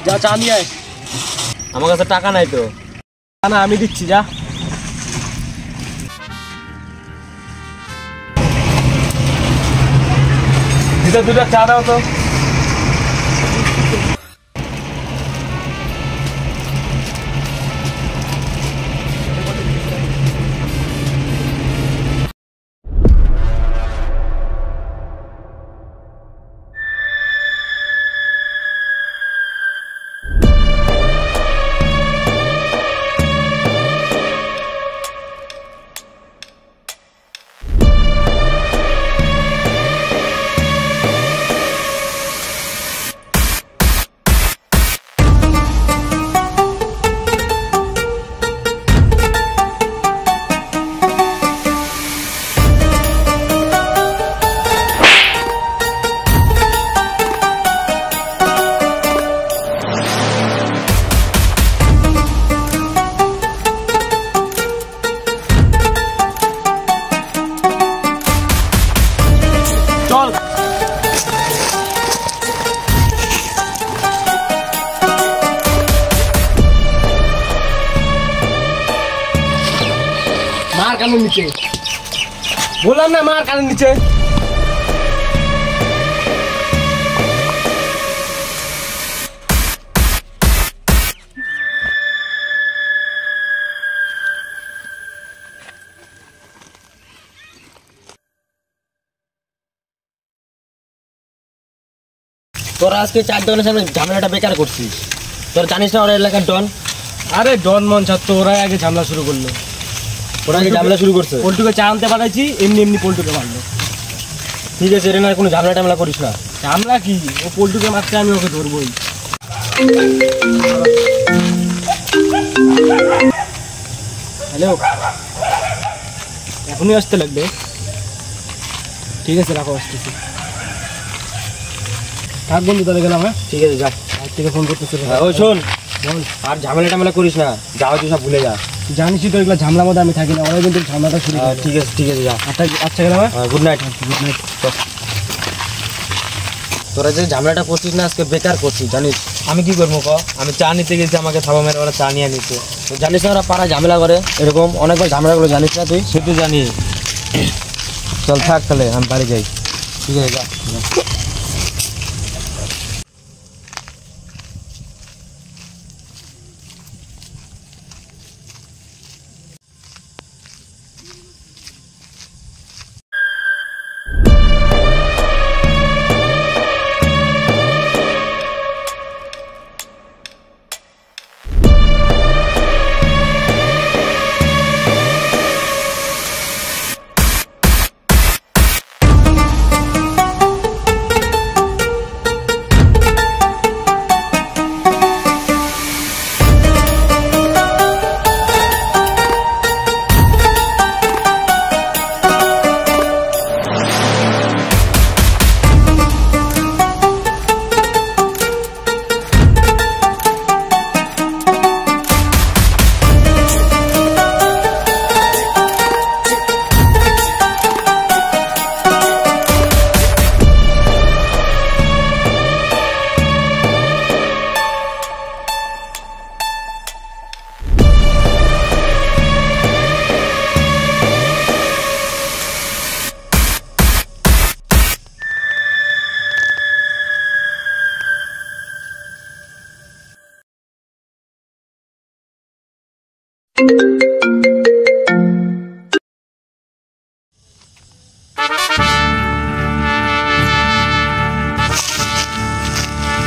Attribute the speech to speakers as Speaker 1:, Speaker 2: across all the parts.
Speaker 1: যা চা নিয়ে আয়।
Speaker 2: আমার কাছে টাকা নাই তো।
Speaker 1: না আমি দিচ্ছি, যা। দুটা চা দাও তো। মার কানের নিচে বললাম না, মার কানের নিচে।
Speaker 2: তোরা আজকে 4 জনের সামনে ঝামেলাটা বেকার করছিস। তোরা জানিস না ওরা এলাকার ডন।
Speaker 1: আরে ডন মন ছাত্র, ওরাই আগে ঝামেলা শুরু করলো।
Speaker 2: ওরা আগে ঝামেলা শুরু করছে।
Speaker 1: পল্টুকে চা আনতে পাঠাইছি, এমনি এমনি পল্টুকে মারলো।
Speaker 2: ঠিক আছে, এর না কোনো ঝামেলা টামেলা করিস না।
Speaker 1: ঝামেলা কি, ও পল্টুকে মারতে আমি ওকে ধরবই। হ্যালো, এখনই আসতে লাগবে? ঠিক আছে, রাখো, আসতেছি। থাক বন্ধু, তাহলে গেলাম। হ্যাঁ
Speaker 2: ঠিক আছে, যা।
Speaker 1: আজ থেকে ফোন করতেছি।
Speaker 2: ওই শোন, আর ঝামেলা টামেলা করিস না, যাওয়া তুই সব ভুলে যা।
Speaker 1: জানিসই তো এগুলো ঝামেলার মধ্যে আমি থাকি না, ওরাই কিন্তু ঝামেলাটা শুরু করে।
Speaker 2: ঠিক আছে, ঠিক আছে, যা।
Speaker 1: আচ্ছা গেলাম।
Speaker 2: Good night. Good night. তোরা যে ঝামেলাটা করছিস না আজকে, বেকার করছিস জানিস। আমি কি করবো ক? আমি চা নিতে গেছি, আমাকে থাবা মেরে ওরা চা নিয়ে নিতে। জানিস না ওরা পাড়ায় ঝামেলা করে, এরকম অনেকবার ঝামেলাগুলো জানিস না তুই? সে তো জানি। চল থাক তাহলে, আমি বাড়ি যাই। ঠিক আছে, যা।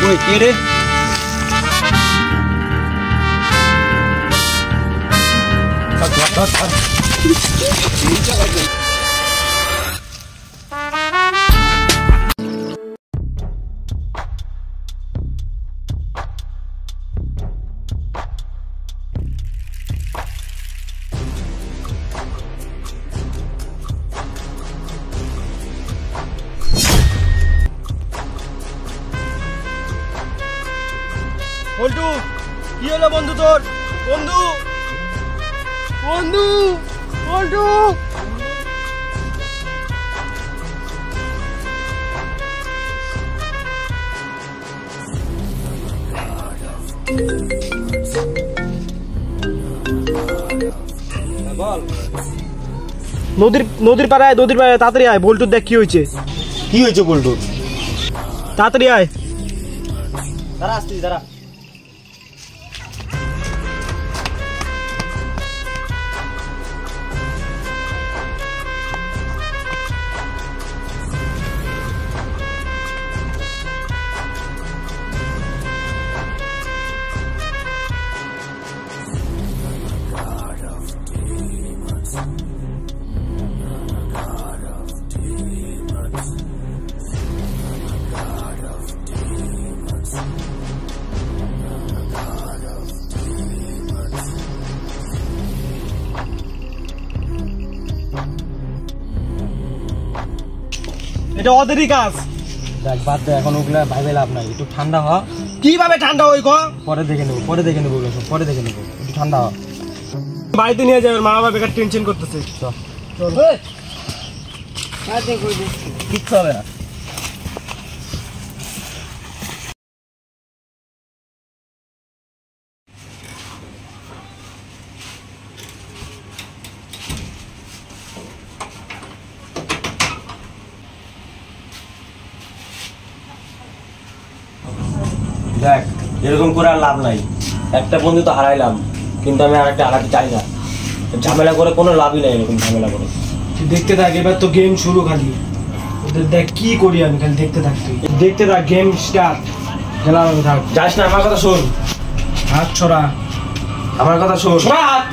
Speaker 2: ওই কে রে?
Speaker 1: পল্টু, কি হলো বন্ধু তোর? বন্ধু, বন্ধু, পল্টু। নদীর পাড়ায় তাড়াতাড়ি আয়। বল্টুর দেখ কি হয়েছে।
Speaker 2: কি হয়েছে বল্টুর?
Speaker 1: তাড়াতাড়ি আয়।
Speaker 2: দাঁড়া আসছি, দাঁড়া।
Speaker 1: এটা ওদেরই কাজ।
Speaker 2: দেখ বাদ দে, এখন ওগুলা ভাইবে লাভ নাই। একটু ঠান্ডা হ।
Speaker 1: কিভাবে ঠান্ডা হই গো?
Speaker 2: পরে দেখে নেবো ওগুলো সব পরে দেখে নেবো। একটু ঠান্ডা হ।
Speaker 1: বাড়িতে নিয়ে যাবে, মা বাবা বেকার টেনশন করতেছে।
Speaker 2: কিচ্ছু হবে না। দেখ এরকম করে আর লাভ নাই। একটা বন্ধু তো হারাইলাম, কিন্তু আমি আর একটা হারাতে চাই না। ঝামেলা করে কোনো লাভই নাই, এরকম ঝামেলা করে।
Speaker 1: তুই দেখতে থাক, এবার তো গেম শুরু। খালি ওদের দেখ কি করি আমি, খালি দেখতে থাক। তুই দেখতে থাক, গেম স্টার্ট। খেলা হবে, থাক।
Speaker 2: যাস না, আমার কথা শোন।
Speaker 1: হাত ছড়া,
Speaker 2: আমার কথা শোন।
Speaker 1: ছড়া হাত।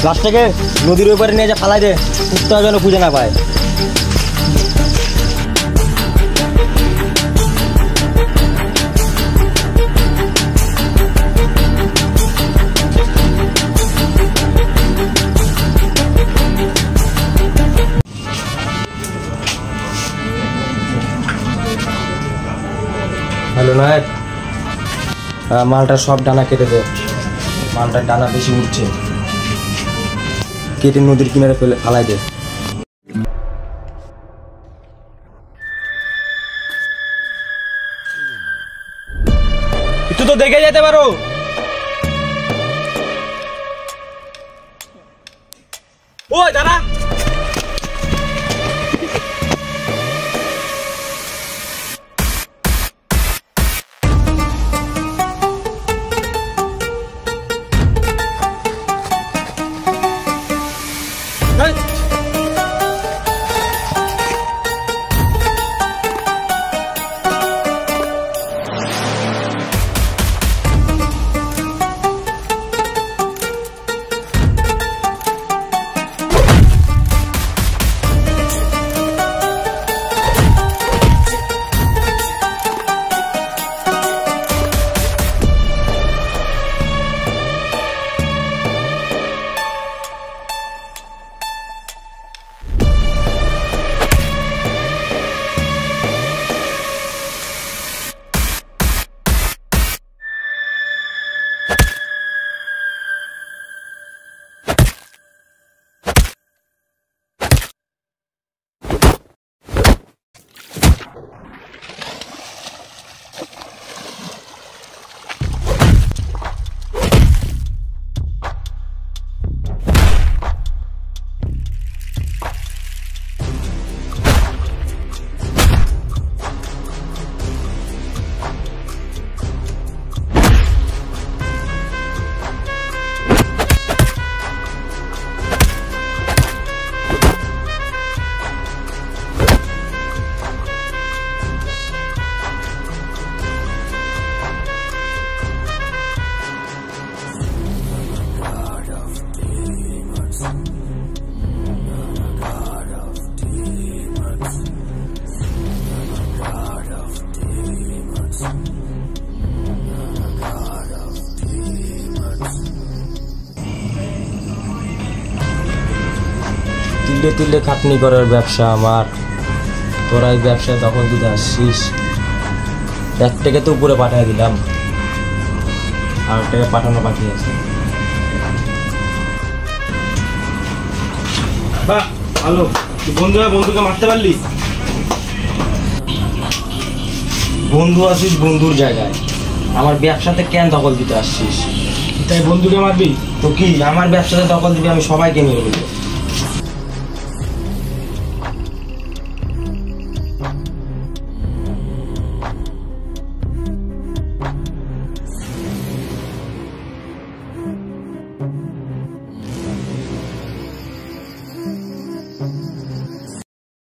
Speaker 2: লাস্টটাকে নদীর ওপারে নিয়ে যা ফালাই দে, কুত্তা যেন খুঁজে না পায়। হ্যালো নায়ক, মালটার সব ডানা কেটে দে। মালটার ডানা বেশি উঠছে, কেটে নদীর কিনারে ফালাই দে।
Speaker 1: একটু তো দেখে যেতে পারো। ওই দাঁড়া।
Speaker 2: তিলে তিলে খাটনি করার ব্যবসা আমার, তোরা এই ব্যবসায় দখল দিতে আসছিস। একটাকে তো উপরে পাঠিয়ে দিলাম, আর একটাকে পাঠানো বাকি আছে।
Speaker 1: বাহ ভালো, তুই বন্ধুকে মারতে পারলি।
Speaker 2: বন্ধু আছিস বন্ধুর জায়গায়, আমার ব্যবসাতে কেন দখল দিতে আসছিস?
Speaker 1: তাই বন্ধুকে মারবি?
Speaker 2: তো কি আমার ব্যবসাতে দখল দিবি? আমি সবাইকে মেরে দেবো।